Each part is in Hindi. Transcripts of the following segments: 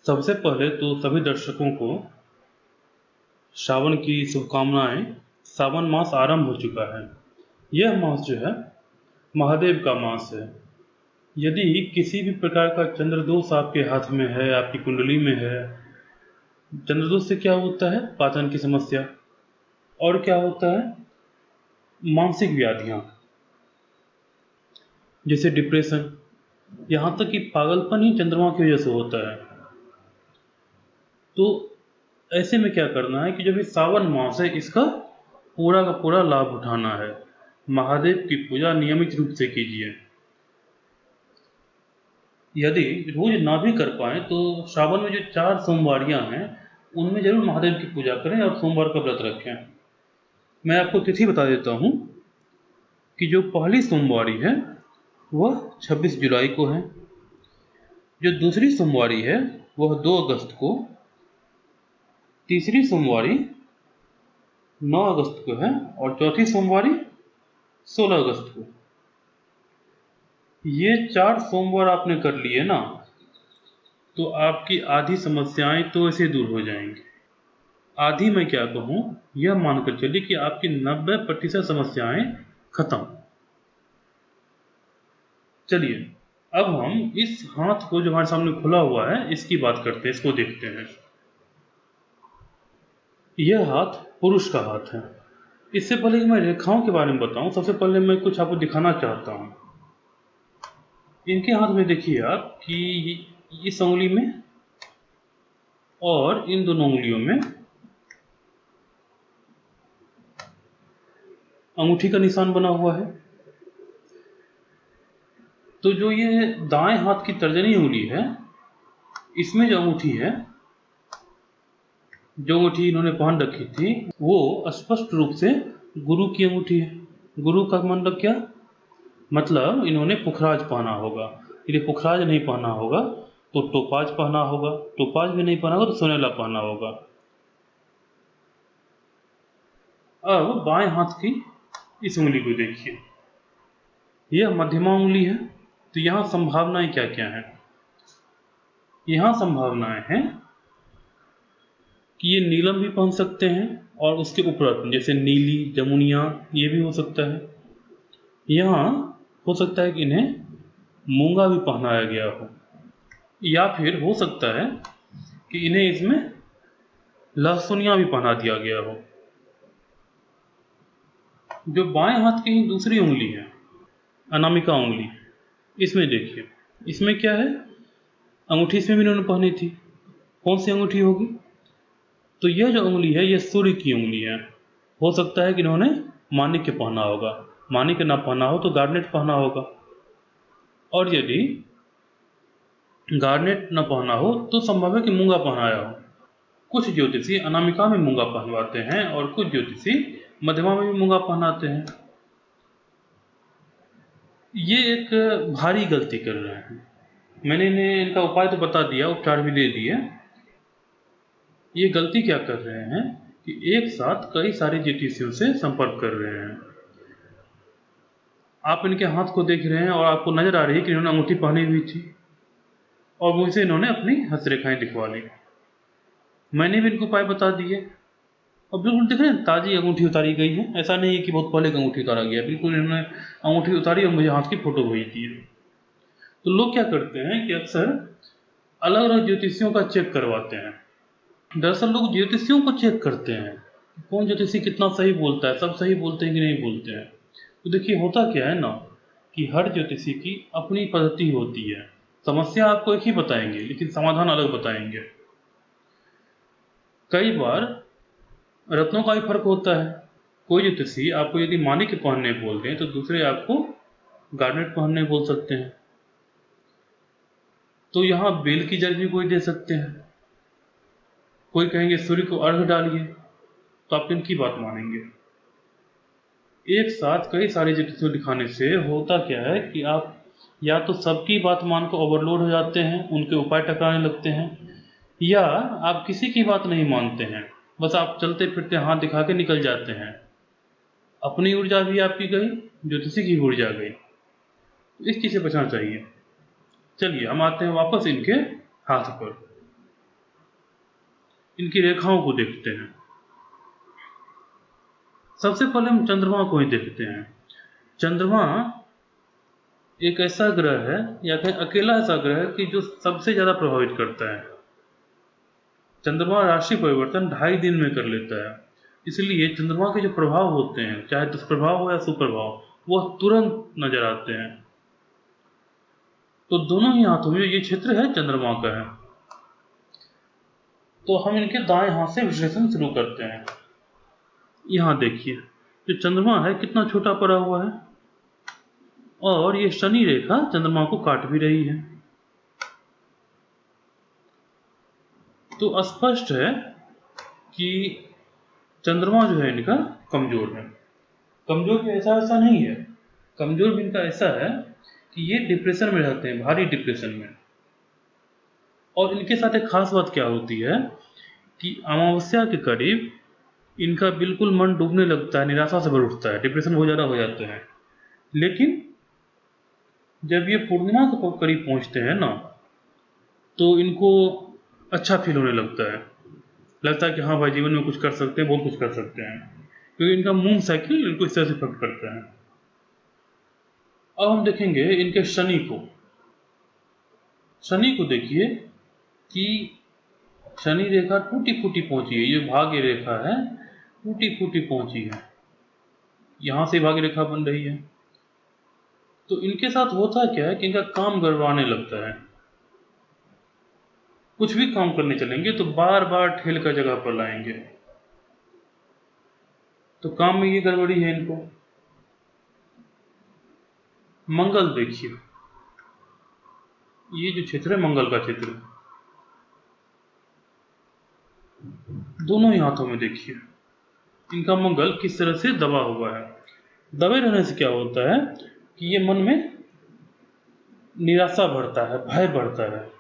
सबसे पहले तो सभी दर्शकों को श्रावण की शुभकामनाएं। सावन मास आरंभ हो चुका है। यह मास जो है महादेव का मास है। यदि किसी भी प्रकार का चंद्रदोष आपके हाथ में है, आपकी कुंडली में है, चंद्रदोष से क्या होता है? पाचन की समस्या। और क्या होता है? मानसिक व्याधियां जैसे डिप्रेशन, यहाँ तक कि पागलपन ही चंद्रमा की वजह से होता है। तो ऐसे में क्या करना है कि जब ये सावन मास है, इसका पूरा का पूरा लाभ उठाना है। महादेव की पूजा नियमित रूप से कीजिए। यदि रोज ना भी कर पाए तो श्रावण में जो 4 सोमवारियां हैं उनमें जरूर महादेव की पूजा करें और सोमवार का व्रत रखें। मैं आपको तिथि बता देता हूँ कि जो पहली सोमवारी है वह 26 जुलाई को है, जो दूसरी सोमवारी है वह 2 अगस्त को, तीसरी सोमवारी 9 अगस्त को है और चौथी सोमवारी 16 अगस्त को। ये 4 सोमवार आपने कर लिए ना, तो आपकी आधी समस्याएं तो ऐसे दूर हो जाएंगी। आधी मैं क्या कहूँ, यह मानकर चलिए कि आपकी 90% समस्याएं खत्म। चलिए अब हम इस हाथ को जो हमारे सामने खुला हुआ है इसकी बात करते हैं, इसको देखते हैं। यह हाथ पुरुष का हाथ है। इससे पहले कि मैं रेखाओं के बारे में बताऊं, सबसे पहले मैं कुछ आपको दिखाना चाहता हूं। इनके हाथ में देखिए आप कि इस उंगली में और इन दोनों उंगलियों में अंगूठी का निशान बना हुआ है। तो जो ये दाएं हाथ की तर्जनी उंगली है, इसमें जो अंगूठी है, जो अंगूठी इन्होंने पहन रखी थी, वो स्पष्ट रूप से गुरु की अंगूठी है। गुरु का मतलब क्या? मतलब इन्होंने पुखराज पहना होगा। यदि पुखराज नहीं पहना होगा तो टोपाज पहना होगा, टोपाज भी नहीं पहना होगा तो सोनेला पहना होगा। अब बाएं हाथ की इस उंगली को देखिए, यह मध्यमा उंगली है। तो यहाँ संभावनाएं क्या क्या हैं? यहाँ संभावनाएं हैं कि ये नीलम भी पहन सकते हैं और उसके ऊपर जैसे नीली, जमुनिया, ये भी हो सकता है। यहाँ हो सकता है कि इन्हें मूंगा भी पहनाया गया हो, या फिर हो सकता है कि इन्हें इसमें लहसुनिया भी पहना दिया गया हो। जो बाएं हाथ की दूसरी उंगली है, अनामिका उंगली, इसमें देखिए, इसमें क्या है? अंगूठी इसमें भी इन्होंने पहनी थी। कौन सी अंगूठी होगी? तो यह जो उंगली है, यह सूर्य की उंगली है। हो सकता है कि इन्होंने माणिक्य पहना होगा, माणिक्य ना पहना हो तो गार्नेट पहना होगा। और यदि गार्नेट न पहना हो तो संभव है कि मूंगा पहनाया हो। कुछ ज्योतिषी अनामिका में मूंगा पहनवाते हैं और कुछ ज्योतिषी मध्यमा में भी मूंगा पहनाते हैं। ये एक भारी गलती कर रहे हैं। मैंने इन्हें इनका उपाय तो बता दिया, उपचार भी दे दिए। ये गलती क्या कर रहे हैं कि एक साथ कई सारे ज्योतिषियों से संपर्क कर रहे हैं। आप इनके हाथ को देख रहे हैं और आपको नजर आ रही है कि इन्होंने अंगूठी पहनी हुई थी और मुझसे इन्होंने अपनी हस्तरेखाएं दिखवा ली। मैंने भी इनको उपाय बता दिए और बिल्कुल देख रहे हैं, ताज़ी अंगूठी उतारी गई है। ऐसा नहीं है कि बहुत पहले की अंगूठी उतारा गया, बिल्कुल इन्होंने अंगूठी उतारी और मुझे हाथ की फोटो भेज दी है। तो लोग क्या करते हैं कि अक्सर अलग अलग ज्योतिषियों का चेक करवाते हैं। दरअसल लोग ज्योतिषियों को चेक करते हैं, कौन ज्योतिषी कितना सही बोलता है, सब सही बोलते हैं कि नहीं बोलते हैं। तो देखिए होता क्या है ना, कि हर ज्योतिषी की अपनी पद्धति होती है। समस्या आपको एक ही बताएंगे लेकिन समाधान अलग बताएंगे। कई बार रत्नों का भी फर्क होता है। कोई ज्योतिषी आपको यदि माणिक्य पहनने बोल दें तो दूसरे आपको गार्नेट पहनने बोल सकते हैं। तो यहाँ बेल की जड़ भी कोई दे सकते हैं, कोई कहेंगे सूर्य को अर्घ डालिए, तो आप किनकी बात मानेंगे? एक साथ कई सारे ज्योतिषियों दिखाने से होता क्या है कि आप या तो सबकी बात मान कर ओवरलोड हो जाते हैं, उनके उपाय टकराने लगते हैं, या आप किसी की बात नहीं मानते हैं, बस आप चलते फिरते हाथ दिखा के निकल जाते हैं। अपनी ऊर्जा भी आपकी गई, ज्योतिषी की ऊर्जा गई। इस चीज़ से बचना चाहिए। चलिए हम आते हैं वापस इनके हाथ पर। इनकी रेखाओं को देखते हैं। सबसे पहले हम चंद्रमा को ही देखते हैं। चंद्रमा एक ऐसा ग्रह है, या फिर अकेला ऐसा ग्रह है कि जो सबसे ज़्यादा प्रभावित करता है। चंद्रमा राशि परिवर्तन 2.5 दिन में कर लेता है, इसलिए चंद्रमा के जो प्रभाव होते हैं, चाहे दुष्प्रभाव हो या सुप्रभाव, वह तुरंत नजर आते हैं। तो दोनों ही हाथों में ये क्षेत्र है चंद्रमा का है। तो हम इनके दाएं हाथ से विश्लेषण शुरू करते हैं। यहाँ देखिए, जो चंद्रमा है कितना छोटा पड़ा हुआ है, और ये शनि रेखा चंद्रमा को काट भी रही है। तो स्पष्ट है कि चंद्रमा जो है इनका कमजोर है। कमजोर भी ऐसा नहीं है, कमजोर भी इनका ऐसा है कि ये डिप्रेशन में रहते हैं, भारी डिप्रेशन में। और इनके साथ एक खास बात क्या होती है कि अमावस्या के करीब इनका बिल्कुल मन डूबने लगता है, निराशा से भर उठता है, डिप्रेशन बहुत ज़्यादा हो जाते हैं। लेकिन जब ये पूर्णिमा के करीब पहुंचते हैं ना, तो इनको अच्छा फील होने लगता है कि हाँ भाई, जीवन में कुछ कर सकते हैं, बहुत कुछ कर सकते हैं, क्योंकि इनका मून साइकिल इनको इस तरह से इफेक्ट करता है। अब हम देखेंगे इनके शनि को। शनि को देखिए कि शनि रेखा टूटी फूटी पहुंची है, ये भाग्य रेखा है, टूटी फूटी पहुंची है, यहां से भाग्य रेखा बन रही है। तो इनके साथ होता क्या है कि इनका काम गड़बड़ाने लगता है। कुछ भी काम करने चलेंगे तो बार बार ठेल कर जगह पर लाएंगे। तो काम में ये गड़बड़ी है इनको। मंगल देखिए, ये जो क्षेत्र है मंगल का क्षेत्र, दोनों ही हाथों में देखिए इनका मंगल किस तरह से दबा हुआ है। दबे रहने से क्या होता है कि ये मन में निराशा बढ़ता है, भय बढ़ता है।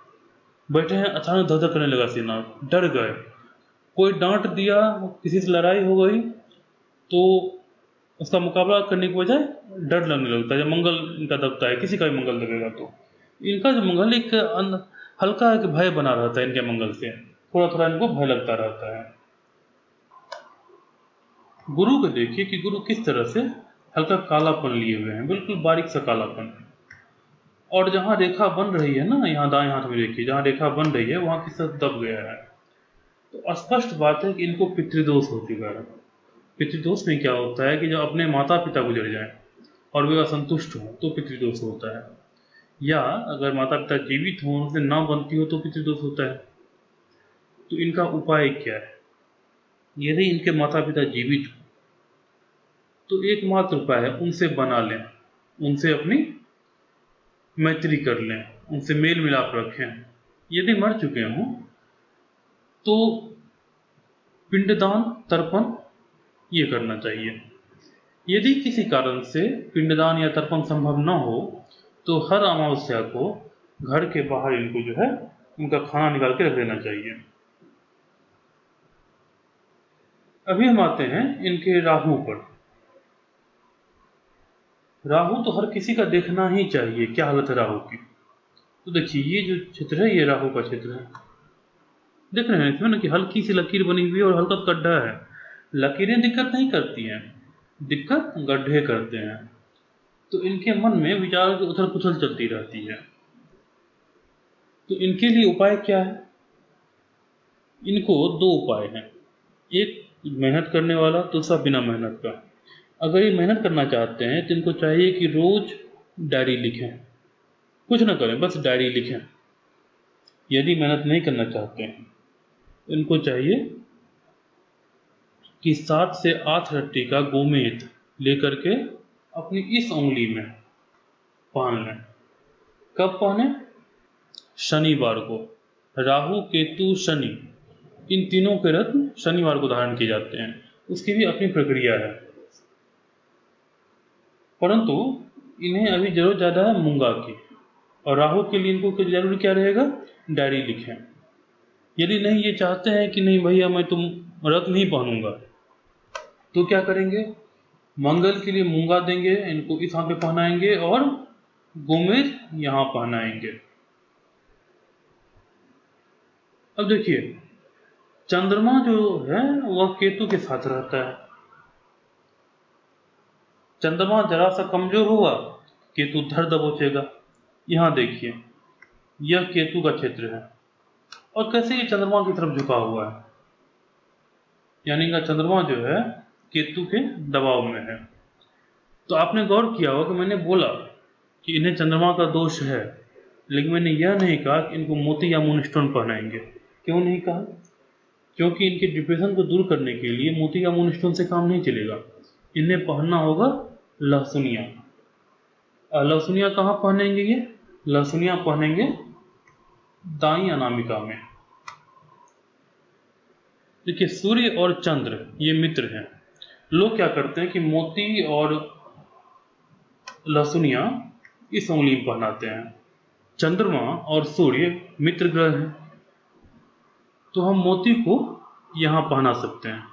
बैठे हैं, अचानक धक धक करने लगा सीना, डर गए, कोई डांट दिया, किसी से लड़ाई हो गई, तो उसका मुकाबला करने की बजाय डर लगने लगता है। जब मंगल इनका दबता है, किसी का भी मंगल दबेगा, तो इनका जो मंगल एक हल्का एक भय बना रहता है, इनके मंगल से थोड़ा थोड़ा इनको भय लगता रहता है। गुरु को देखिए कि गुरु किस तरह से हल्का कालापन लिए हुए हैं, बिल्कुल बारीक सा कालापन। और जहाँ रेखा बन रही है ना, यहाँ दाएं हाथ में देखिए, जहाँ रेखा बन रही है वहाँ किस तरह दब गया है। तो स्पष्ट बात है कि इनको पितृदोष हो चुका है। पितृदोष में क्या होता है कि जब अपने माता पिता गुजर जाए और वे असंतुष्ट हों तो पितृदोष होता है, या अगर माता पिता जीवित हों, उनसे ना बनती हो, तो पितृदोष होता है। तो इनका उपाय क्या है? यदि इनके माता पिता जीवित हो तो एकमात्र उपाय है उनसे बना लें, उनसे अपनी मैत्री कर लें, उनसे मेल मिलाप रखें। यदि मर चुके हों तो पिंडदान, तर्पण ये करना चाहिए। यदि किसी कारण से पिंडदान या तर्पण संभव न हो तो हर अमावस्या को घर के बाहर इनको जो है उनका खाना निकाल के रख देना चाहिए। अभी हम आते हैं इनके राहु पर। राहु तो हर किसी का देखना ही चाहिए, क्या हालत है राहु की। तो देखिए, ये जो क्षेत्र है ये राहु का क्षेत्र है। देख रहे हैं इसमें ना कि हल्की सी लकीर बनी हुई है और हल्का गड्ढा है। लकीरें दिक्कत नहीं करती हैं, दिक्कत गड्ढे करते हैं। तो इनके मन में विचार की उथल पुथल चलती रहती है। तो इनके लिए उपाय क्या है? इनको दो उपाय हैं, एक मेहनत करने वाला, दूसरा बिना मेहनत का। अगर ये मेहनत करना चाहते हैं तो इनको चाहिए कि रोज डायरी लिखें, कुछ ना करें, बस डायरी लिखें। यदि मेहनत नहीं करना चाहते हैं तो इनको चाहिए कि 7 से 8 रत्ती का गोमेद लेकर के अपनी इस उंगली में पहन लें। कब पहने? शनिवार को। राहु, केतु, शनि, इन तीनों के रत्न शनिवार को धारण किए जाते हैं। उसकी भी अपनी प्रक्रिया है, परंतु इन्हें अभी जरूरत ज़्यादा है मूंगा की। और राहु के लिए इनको जरूरी क्या रहेगा? डायरी लिखें। यदि नहीं ये चाहते हैं कि नहीं भैया मैं तुम रत्न नहीं पहनूंगा, तो क्या करेंगे? मंगल के लिए मूंगा देंगे, इनको इस हाथ पे पहनाएंगे और गोमेद यहाँ पहनाएंगे। अब देखिए, चंद्रमा जो है वह केतु के साथ रहता है। चंद्रमा जरा सा कमजोर हुआ, केतु धर दबोचेगा। यहाँ देखिए, यह केतु का क्षेत्र है और कैसे ये चंद्रमा की तरफ झुका हुआ है, यानी कि चंद्रमा जो है केतु के दबाव में है। तो आपने गौर किया होगा कि मैंने बोला कि इन्हें चंद्रमा का दोष है, लेकिन मैंने यह नहीं कहा कि इनको मोती या मूनस्टोन पहनाएंगे। क्यों नहीं कहा? क्योंकि इनके डिप्रेशन को दूर करने के लिए मोती या मूनस्टोन से काम नहीं चलेगा। इन्हें पहनना होगा लहसुनिया। लहसुनिया कहाँ पहनेंगे? ये लहसुनिया पहनेंगे दाई अनामिका में। देखिए, सूर्य और चंद्र ये मित्र हैं। लोग क्या करते हैं कि मोती और लहसुनिया इस उंगली में पहनाते हैं। चंद्रमा और सूर्य मित्र ग्रह हैं, तो हम मोती को यहाँ पहना सकते हैं।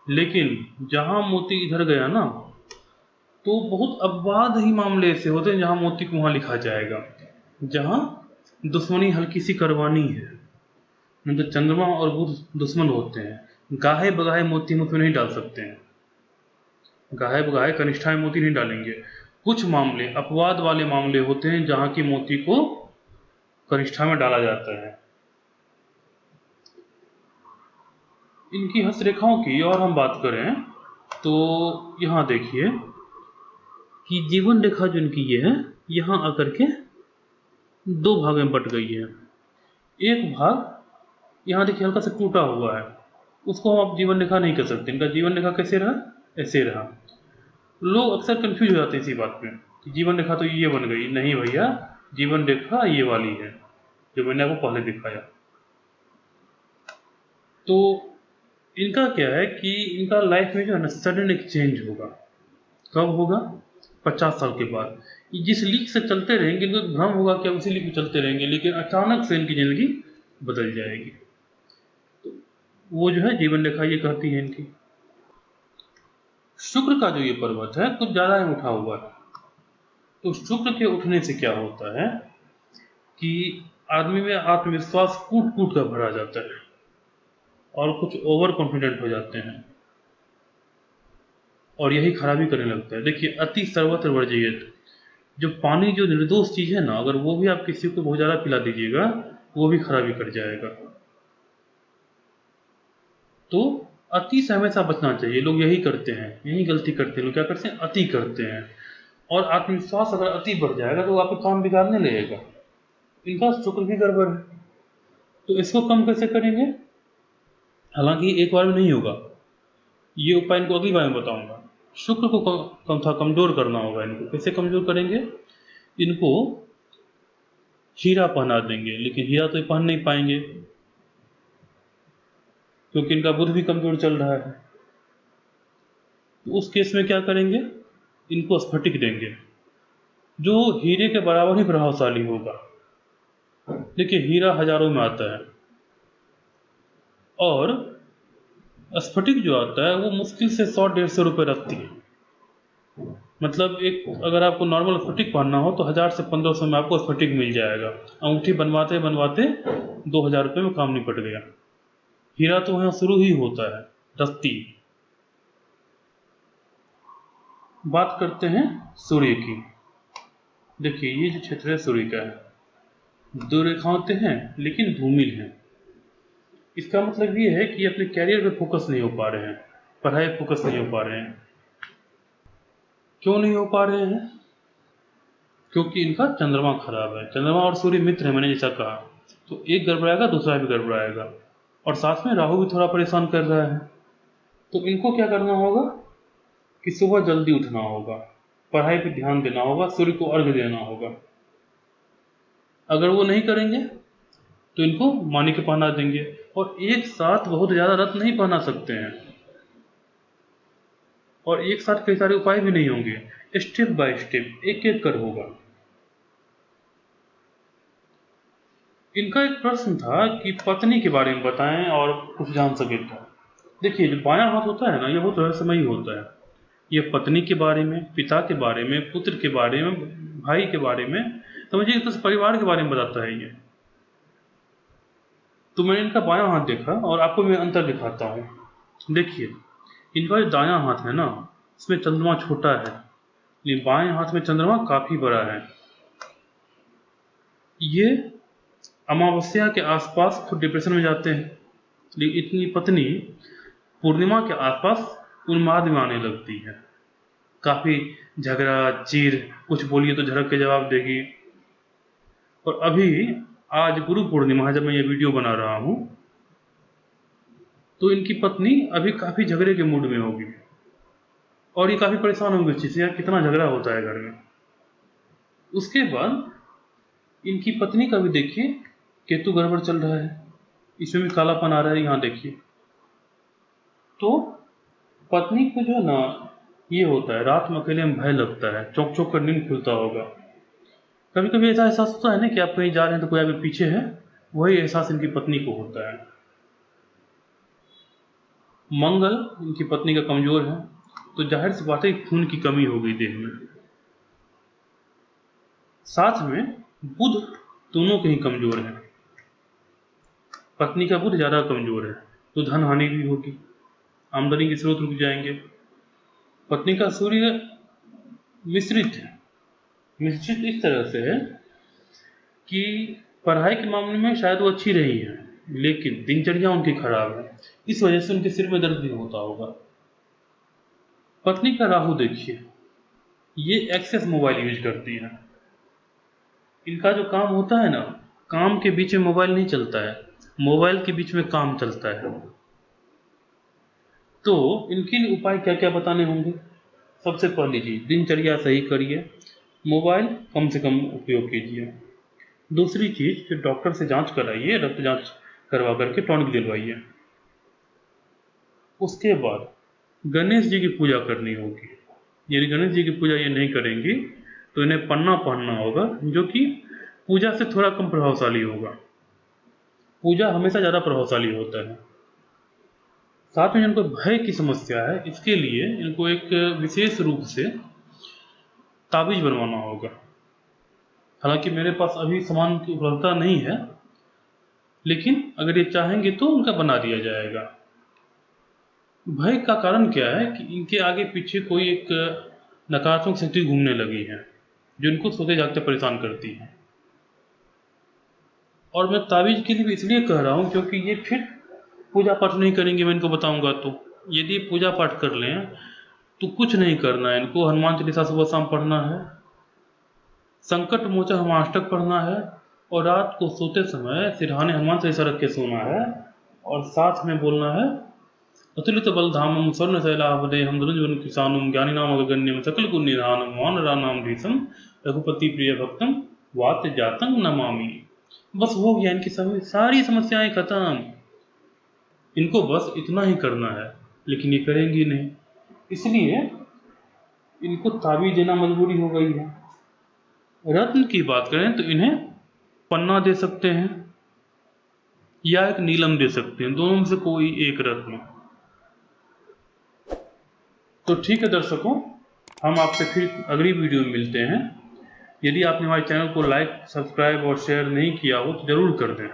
लेकिन जहाँ मोती इधर गया ना, तो बहुत अपवाद ही मामले ऐसे होते हैं जहाँ मोती को वहाँ लिखा जाएगा, जहाँ दुश्मनी हल्की सी करवानी है। नहीं तो चंद्रमा और बुध दुश्मन होते हैं। गाहे बगाहे मोती मुख में नहीं डाल सकते हैं। गाहे बगाहे कनिष्ठा में मोती नहीं डालेंगे। कुछ मामले अपवाद वाले मामले होते हैं जहाँ की मोती को कनिष्ठा में डाला जाता है। इनकी हस्तरेखाओं की और हम बात करें तो यहाँ देखिए कि जीवन रेखा जो इनकी ये है, यहाँ आकर के दो भाग में बट गई है। एक भाग यहाँ देखिए हल्का सा टूटा हुआ है, उसको हम अब जीवन रेखा नहीं कर सकते। इनका जीवन रेखा कैसे रहा? ऐसे रहा। लोग अक्सर कंफ्यूज हो जाते हैं इसी बात में कि जीवन रेखा तो ये बन गई। नहीं भैया, जीवन रेखा ये वाली है जो मैंने आपको पहले दिखाया। तो इनका क्या है कि इनका लाइफ में जो है ना सडन एक चेंज होगा। कब होगा? 50 साल के बाद। जिस लीक से चलते रहेंगे इनको भ्रम होगा कि अब उसी लीक में चलते रहेंगे, लेकिन अचानक से इनकी जिंदगी बदल जाएगी। तो वो जो है जीवन रेखा ये कहती है इनकी। शुक्र का जो ये पर्वत है कुछ ज्यादा ही उठा हुआ है। तो शुक्र के उठने से क्या होता है कि आदमी में आत्मविश्वास कूट कूट कर भरा जाता है और कुछ ओवर कॉन्फिडेंट हो जाते हैं और यही खराबी करने लगता है। देखिए, अति सर्वत्र वर्जयेत। जो पानी जो निर्दोष चीज है ना, अगर वो भी आप किसी को बहुत ज्यादा पिला दीजिएगा वो भी खराबी कर जाएगा। तो अति से हमेशा बचना चाहिए। लोग यही करते हैं, यही गलती करते हैं। लोग क्या करते हैं? अति करते हैं। और आत्मविश्वास अगर अति बढ़ जाएगा तो वो आपके काम बिगाड़ने लगेगा। इनका शुक्र भी गड़बड़ है, तो इसको कम कैसे करेंगे? हालांकि एक बार में नहीं होगा, ये उपाय इनको अगली बार में बताऊंगा। शुक्र को कमजोर करना होगा। इनको कैसे कमजोर करेंगे? इनको हीरा पहना देंगे, लेकिन हीरा तो ये पहन नहीं पाएंगे क्योंकि इनका बुध भी कमजोर चल रहा है। तो उस केस में क्या करेंगे? इनको स्फटिक देंगे जो हीरे के बराबर ही प्रभावशाली होगा। देखिए, हीरा हजारों में आता है और स्फटिक जो आता है वो मुश्किल से 100-150 रुपये रखती है। मतलब एक अगर आपको नॉर्मल स्फटिक पहनना हो तो 1000 से 1500 में आपको स्फटिक मिल जाएगा। अंगूठी बनवाते बनवाते 2000 रुपये में काम निपट गया। हीरा तो यहाँ शुरू ही होता है, रत्ती। बात करते हैं सूर्य की। देखिए, ये जो क्षेत्र है सूर्य का है। दो रेखाएं हैं लेकिन धूमिल हैं। इसका मतलब ये है कि अपने कैरियर पे फोकस नहीं हो पा रहे हैं, पढ़ाई पे फोकस नहीं हो पा रहे हैं। क्यों नहीं हो पा रहे हैं? क्योंकि इनका चंद्रमा खराब है। चंद्रमा और सूर्य मित्र है, मैंने जैसा कहा। तो एक गड़बड़ाएगा दूसरा भी गड़बड़ाएगा, और साथ में राहु भी थोड़ा परेशान कर रहा है। तो इनको क्या करना होगा कि सुबह जल्दी उठना होगा, पढ़ाई पे ध्यान देना होगा, सूर्य को अर्घ्य देना होगा। अगर वो नहीं करेंगे तो इनको मानी के पहना देंगे। और एक साथ बहुत ज्यादा रत्न नहीं पहना सकते हैं, और एक साथ कई सारे उपाय भी नहीं होंगे। स्टेप बाय स्टेप एक एक कर होगा। इनका एक प्रश्न था कि पत्नी के बारे में बताएं और कुछ जान सके तो। देखिए, जो बायां हाथ होता है ना, ये बहुत रहस्यमयी होता है। ये पत्नी के बारे में, पिता के बारे में, पुत्र के बारे में, भाई के बारे में, समझिए तो परिवार के बारे में बताता है ये। तो मैंने इनका बायां हाथ देखा और आपको मैं अंतर दिखाता हूँ। देखिए, इनका जो दायां हाथ है ना, इसमें चंद्रमा छोटा है, लेकिन बाएं हाथ में चंद्रमा काफी बड़ा है। ये अमावस्या के आसपास खुद डिप्रेशन में जाते हैं, लेकिन इतनी पत्नी पूर्णिमा के आसपास उन्माद में आने लगती है। काफी झगड़ा चीर, कुछ बोलिए तो झड़क के जवाब देगी। और अभी आज गुरु पूर्णिमा है, जब मैं ये वीडियो बना रहा हूँ, तो इनकी पत्नी अभी काफी झगड़े के मूड में होगी और ये काफी परेशान होंगे इस चीज से, यार कितना झगड़ा होता है घर में। उसके बाद इनकी पत्नी का भी देखिए केतु गड़बड़ चल रहा है, इसमें भी कालापन आ रहा है, यहाँ देखिए। तो पत्नी को जो है ना, ये होता है रात में अकेले में भय लगता है, चौंक चौंक कर नींद खुलता होगा। कभी कभी ऐसा एहसास होता है ना कि आप कहीं जा रहे हैं तो कोई आपके पीछे है, वही एहसास इनकी पत्नी को होता है। मंगल इनकी पत्नी का कमजोर है, तो जाहिर सी बात है खून की कमी हो गई देह में। साथ में बुध दोनों के ही कमजोर है, पत्नी का बुध ज्यादा कमजोर है, तो धन हानि भी होगी, आमदनी के स्रोत रुक जाएंगे। पत्नी का सूर्य मिश्रित है, मिश्रित इस तरह से है कि पढ़ाई के मामले में शायद वो अच्छी रही है, लेकिन दिनचर्या उनकी खराब है, इस वजह से उनके सिर में दर्द भी होता होगा। पत्नी का राहु देखिए, ये एक्सेस मोबाइल यूज करती है। इनका जो काम होता है ना, काम के बीच में मोबाइल नहीं चलता है, मोबाइल के बीच में काम चलता है। तो इनके लिए उपाय क्या क्या बताने होंगे? सबसे पहली चीज, दिनचर्या सही करिए, मोबाइल कम से कम उपयोग कीजिए। दूसरी चीज, फिर डॉक्टर से जांच कराइए, रक्त जांच करवा करके टॉनिक दिलवाइए। उसके बाद गणेश जी की पूजा करनी होगी। यदि गणेश जी की पूजा ये नहीं करेंगी तो इन्हें पन्ना पहनना होगा, जो कि पूजा से थोड़ा कम प्रभावशाली होगा। पूजा हमेशा ज़्यादा प्रभावशाली होता है। साथ में जिनको भय की समस्या है, इसके लिए इनको एक विशेष रूप से ताबीज बनवाना होगा। हालांकि मेरे पास अभी सामान की उपलब्धता नहीं है, लेकिन अगर ये चाहेंगे तो उनका बना दिया जाएगा। भय का कारण क्या है कि इनके आगे पीछे कोई एक नकारात्मक शक्ति घूमने लगी है, जो इनको सोते जागते परेशान करती है। और मैं ताबीज के लिए भी इसलिए कह रहा हूँ क्योंकि ये फिर पूजा पाठ नहीं करेंगे, मैं इनको बताऊंगा तो। यदि पूजा पाठ कर लें तो कुछ नहीं करना है इनको, हनुमान चालीसा सुबह शाम पढ़ना है, संकट मोचन हनुमाष्टक पढ़ना है, और रात को सोते समय सिरहाने हनुमान चालीसा रख के सोना है, और साथ में बोलना है अतुलित बलधामम स्वर्ण शैलाभदेहम धनुजवन किसानुम ज्ञानी नाम अग्रगण्यम सकल गुण निधानम वानराणाम धीसम रघुपति प्रिय भक्तम वात जातम नमामि। बस हो गया, इनकी सारी समस्याएं खत्म। इनको बस इतना ही करना है, लेकिन ये करेंगी नहीं, इसलिए इनको ताबीज देना मजबूरी हो गई है। रत्न की बात करें तो इन्हें पन्ना दे सकते हैं या एक नीलम दे सकते हैं, दोनों में से कोई एक रत्न। तो ठीक है दर्शकों, हम आपसे फिर अगली वीडियो में मिलते हैं। यदि आपने हमारे चैनल को लाइक, सब्सक्राइब और शेयर नहीं किया हो तो जरूर कर दें।